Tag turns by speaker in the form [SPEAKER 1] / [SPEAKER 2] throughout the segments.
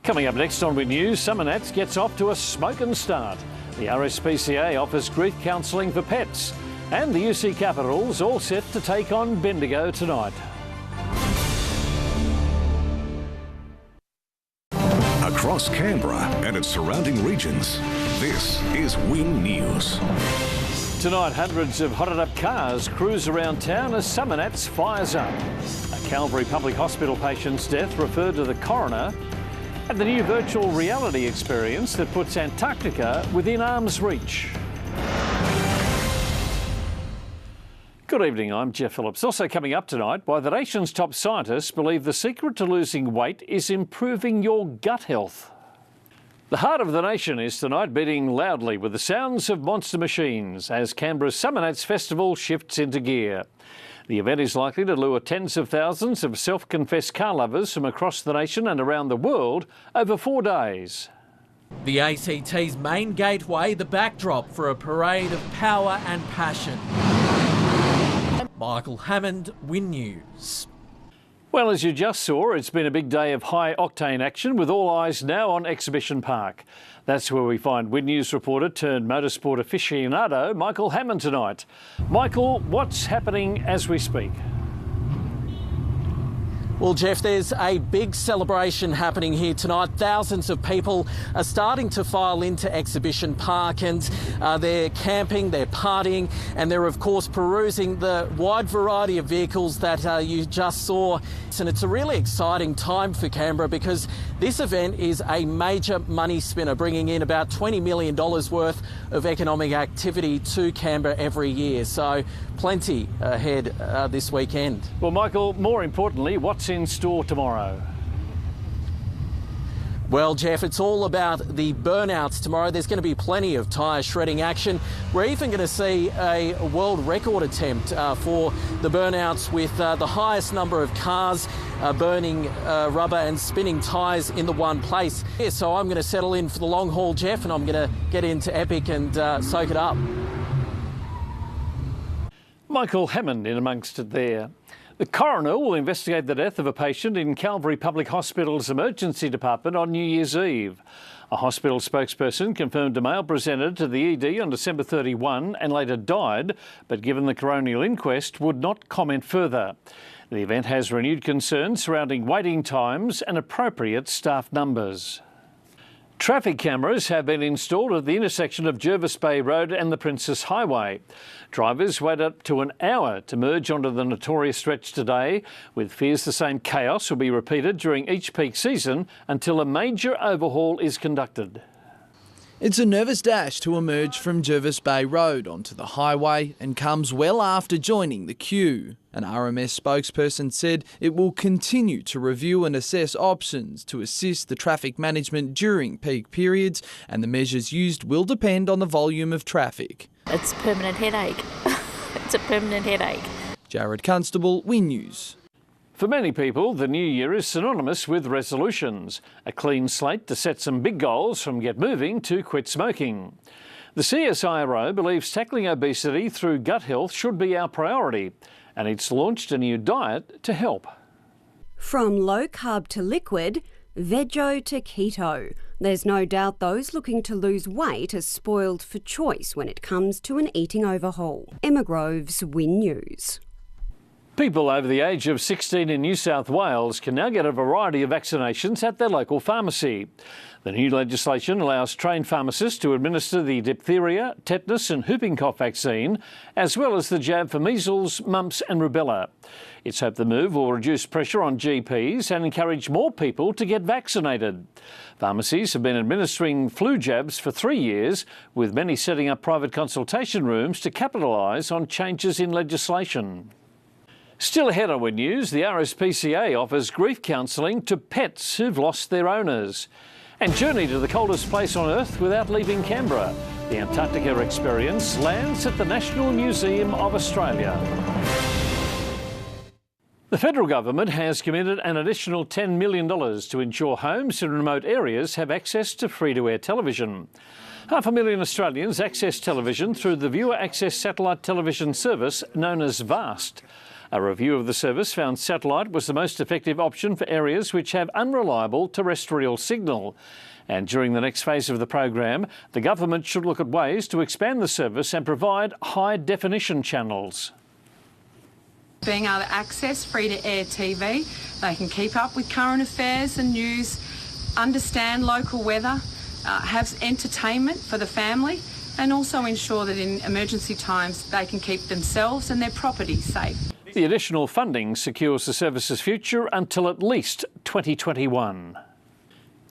[SPEAKER 1] Coming up next on Win News, Summernats gets off to a smoking start. The RSPCA offers grief counselling for pets. And the UC Capitals all set to take on Bendigo tonight.
[SPEAKER 2] Across Canberra and its surrounding regions, this is Win News.
[SPEAKER 1] Tonight, hundreds of hotted-up cars cruise around town as Summernats fires up. A Calvary Public Hospital patient's death referred to the coroner, and the new virtual reality experience that puts Antarctica within arm's reach. Good evening, I'm Geoff Phillips. Also coming up tonight, why the nation's top scientists believe the secret to losing weight is improving your gut health. The heart of the nation is tonight beating loudly with the sounds of monster machines as Canberra's Summernats Festival shifts into gear. The event is likely to lure tens of thousands of self-confessed car lovers from across the nation and around the world over 4 days.
[SPEAKER 3] The ACT's main gateway, the backdrop for a parade of power and passion. Michael Hammond, Win News.
[SPEAKER 1] Well, as you just saw, it's been a big day of high-octane action with all eyes now on Exhibition Park. That's where we find Win News reporter turned motorsport aficionado Michael Hammond tonight. Michael, what's happening as we speak?
[SPEAKER 3] Well, Geoff, there's a big celebration happening here tonight. Thousands of people are starting to file into Exhibition Park and they're camping, they're partying, and they're, of course, perusing the wide variety of vehicles that you just saw. And it's a really exciting time for Canberra because this event is a major money spinner, bringing in about $20 million worth of economic activity to Canberra every year. So plenty ahead this weekend.
[SPEAKER 1] Well, Michael, more importantly, what's in store tomorrow?
[SPEAKER 3] Well, Geoff, it's all about the burnouts tomorrow. There's going to be plenty of tyre shredding action. We're even going to see a world record attempt for the burnouts with the highest number of cars burning rubber and spinning tyres in the one place. Yeah, so I'm going to settle in for the long haul, Geoff, and I'm going to get into Epic and soak it up.
[SPEAKER 1] Michael Hammond in amongst it there. The coroner will investigate the death of a patient in Calvary Public Hospital's emergency department on New Year's Eve. A hospital spokesperson confirmed a male presented to the ED on December 31 and later died, but given the coronial inquest, would not comment further. The event has renewed concerns surrounding waiting times and appropriate staff numbers. Traffic cameras have been installed at the intersection of Jervis Bay Road and the Princess Highway. Drivers wait up to an hour to merge onto the notorious stretch today, with fears the same chaos will be repeated during each peak season until a major overhaul is conducted.
[SPEAKER 4] It's a nervous dash to emerge from Jervis Bay Road onto the highway and comes well after joining the queue. An RMS spokesperson said it will continue to review and assess options to assist the traffic management during peak periods, and the measures used will depend on the volume of traffic.
[SPEAKER 5] It's a permanent headache. It's a permanent headache.
[SPEAKER 4] Jared Constable, Win News.
[SPEAKER 1] For many people, the new year is synonymous with resolutions, a clean slate to set some big goals from get moving to quit smoking. The CSIRO believes tackling obesity through gut health should be our priority, and it's launched a new diet to help.
[SPEAKER 6] From low carb to liquid, veggie to keto. There's no doubt those looking to lose weight are spoiled for choice when it comes to an eating overhaul. Emma Groves, Win News.
[SPEAKER 1] People over the age of 16 in New South Wales can now get a variety of vaccinations at their local pharmacy. The new legislation allows trained pharmacists to administer the diphtheria, tetanus and whooping cough vaccine, as well as the jab for measles, mumps and rubella. It's hoped the move will reduce pressure on GPs and encourage more people to get vaccinated. Pharmacies have been administering flu jabs for 3 years, with many setting up private consultation rooms to capitalise on changes in legislation. Still ahead on Win News, the RSPCA offers grief counselling to pets who've lost their owners. And journey to the coldest place on Earth without leaving Canberra. The Antarctica experience lands at the National Museum of Australia. The federal government has committed an additional $10 million to ensure homes in remote areas have access to free-to-air television. 500,000 Australians access television through the viewer access satellite television service known as VAST. A review of the service found satellite was the most effective option for areas which have unreliable terrestrial signal. And during the next phase of the program, the government should look at ways to expand the service and provide high-definition channels.
[SPEAKER 7] Being able to access free-to-air TV, they can keep up with current affairs and news, understand local weather, have entertainment for the family, and also ensure that in emergency times they can keep themselves and their property safe.
[SPEAKER 1] The additional funding secures the service's future until at least 2021.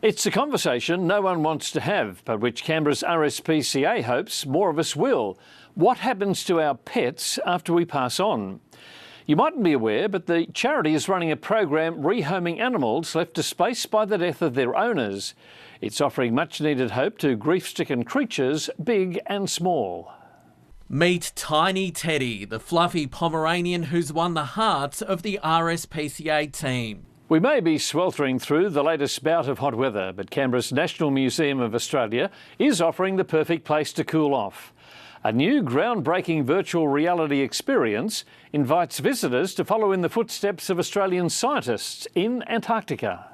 [SPEAKER 1] It's a conversation no one wants to have, but which Canberra's RSPCA hopes more of us will. What happens to our pets after we pass on? You mightn't be aware, but the charity is running a program rehoming animals left displaced by the death of their owners. It's offering much-needed hope to grief-stricken creatures, big and small.
[SPEAKER 3] Meet Tiny Teddy, the fluffy Pomeranian who's won the hearts of the RSPCA team.
[SPEAKER 1] We may be sweltering through the latest bout of hot weather, but Canberra's National Museum of Australia is offering the perfect place to cool off. A new groundbreaking virtual reality experience invites visitors to follow in the footsteps of Australian scientists in Antarctica.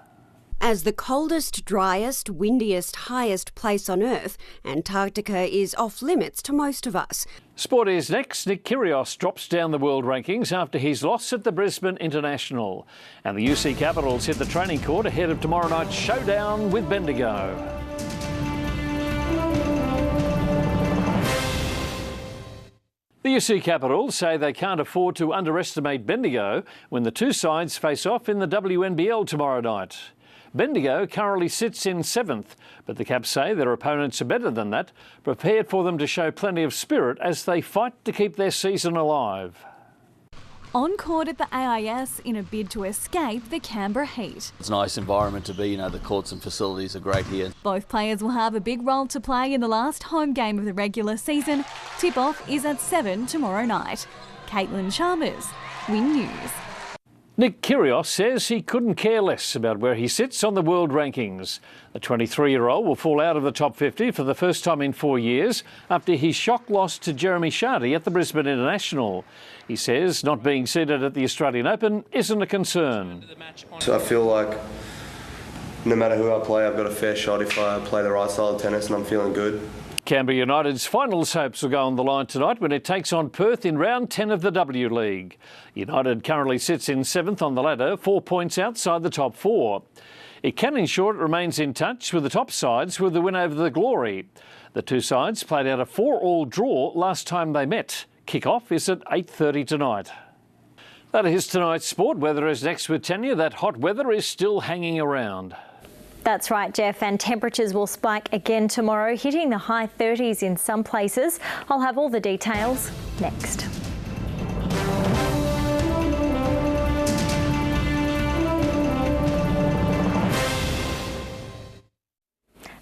[SPEAKER 6] As the coldest, driest, windiest, highest place on Earth, Antarctica is off limits to most of us.
[SPEAKER 1] Sport is next. Nick Kyrgios drops down the world rankings after his loss at the Brisbane International. And the UC Capitals hit the training court ahead of tomorrow night's showdown with Bendigo. The UC Capitals say they can't afford to underestimate Bendigo when the two sides face off in the WNBL tomorrow night. Bendigo currently sits in 7th, but the Caps say their opponents are better than that, prepared for them to show plenty of spirit as they fight to keep their season alive.
[SPEAKER 8] On court at the AIS in a bid to escape the Canberra heat.
[SPEAKER 9] It's a nice environment to be, the courts and facilities are great here.
[SPEAKER 8] Both players will have a big role to play in the last home game of the regular season. Tip-off is at 7 tomorrow night. Caitlin Chalmers, Win News.
[SPEAKER 1] Nick Kyrgios says he couldn't care less about where he sits on the world rankings. The 23-year-old will fall out of the top 50 for the first time in 4 years after his shock loss to Jeremy Shardy at the Brisbane International. He says not being seeded at the Australian Open isn't a concern.
[SPEAKER 10] So I feel like no matter who I play, I've got a fair shot if I play the right style of tennis and I'm feeling good.
[SPEAKER 1] Canberra United's finals hopes will go on the line tonight when it takes on Perth in round 10 of the W League. United currently sits in 7th on the ladder, 4 points outside the top 4. It can ensure it remains in touch with the top sides with the win over the Glory. The two sides played out a 4-all draw last time they met. Kick-off is at 8:30 tonight. That is tonight's sport. Weather is next with Tanya. That hot weather is still hanging around.
[SPEAKER 11] That's right, Geoff, and temperatures will spike again tomorrow, hitting the high 30s in some places. I'll have all the details next.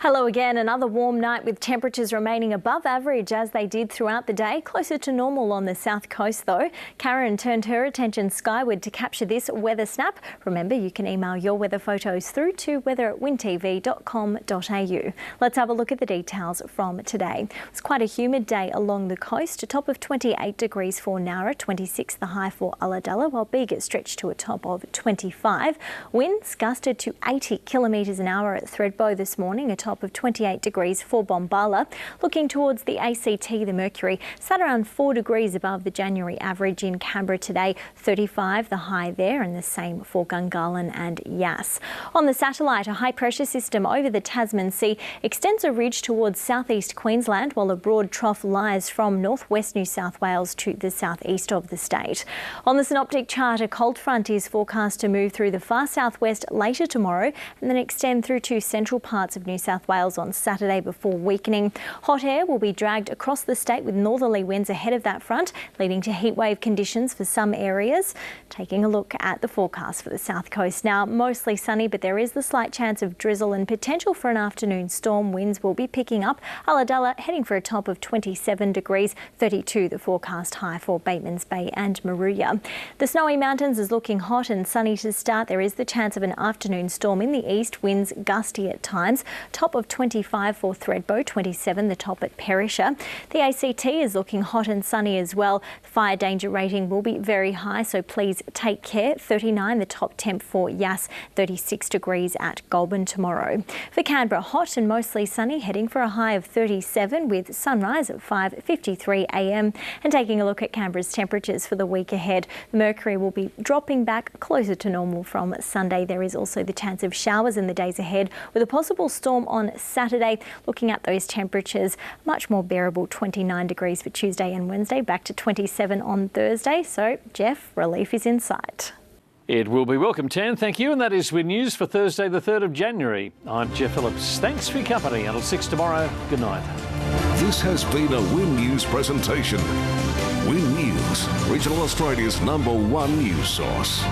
[SPEAKER 11] Hello again. Another warm night with temperatures remaining above average as they did throughout the day. Closer to normal on the south coast though. Karen turned her attention skyward to capture this weather snap. Remember, you can email your weather photos through to weather@wintv.com.au. Let's have a look at the details from today. It's quite a humid day along the coast. A top of 28 degrees for Nowra, 26 the high for Ulladulla, while Bega stretched to a top of 25. Winds gusted to 80 kilometres an hour at Thredbo this morning, a top of 28 degrees for Bombala. Looking towards the ACT, the mercury sat around 4 degrees above the January average in Canberra today, 35 the high there, and the same for Gungahlin and Yass. On the satellite, a high pressure system over the Tasman Sea extends a ridge towards southeast Queensland, while a broad trough lies from northwest New South Wales to the southeast of the state. On the synoptic chart, a cold front is forecast to move through the far southwest later tomorrow and then extend through to central parts of New South Wales on Saturday before weakening. Hot air will be dragged across the state with northerly winds ahead of that front, leading to heatwave conditions for some areas. Taking a look at the forecast for the south coast now, mostly sunny, but there is the slight chance of drizzle and potential for an afternoon storm. Winds will be picking up. Ulladulla heading for a top of 27 degrees, 32 the forecast high for Batemans Bay and Maruya. The Snowy Mountains is looking hot and sunny to start. There is the chance of an afternoon storm in the east, winds gusty at times. Top top of 25 for Thredbo, 27 the top at Perisher. The ACT is looking hot and sunny as well. The fire danger rating will be very high, so please take care. 39 the top temp for Yass, 36 degrees at Goulburn tomorrow. For Canberra, hot and mostly sunny, heading for a high of 37 with sunrise at 5:53 a.m. And taking a look at Canberra's temperatures for the week ahead, the mercury will be dropping back closer to normal from Sunday. There is also the chance of showers in the days ahead with a possible storm on Saturday. Looking at those temperatures, much more bearable, 29 degrees for Tuesday and Wednesday, back to 27 on Thursday. So, Geoff, relief is in sight.
[SPEAKER 1] It will be welcome, Tan. Thank you. And that is Win News for Thursday, the 3rd of January. I'm Geoff Phillips. Thanks for your company. Until 6 tomorrow, good night.
[SPEAKER 2] This has been a Win News presentation. Win News, Regional Australia's #1 news source.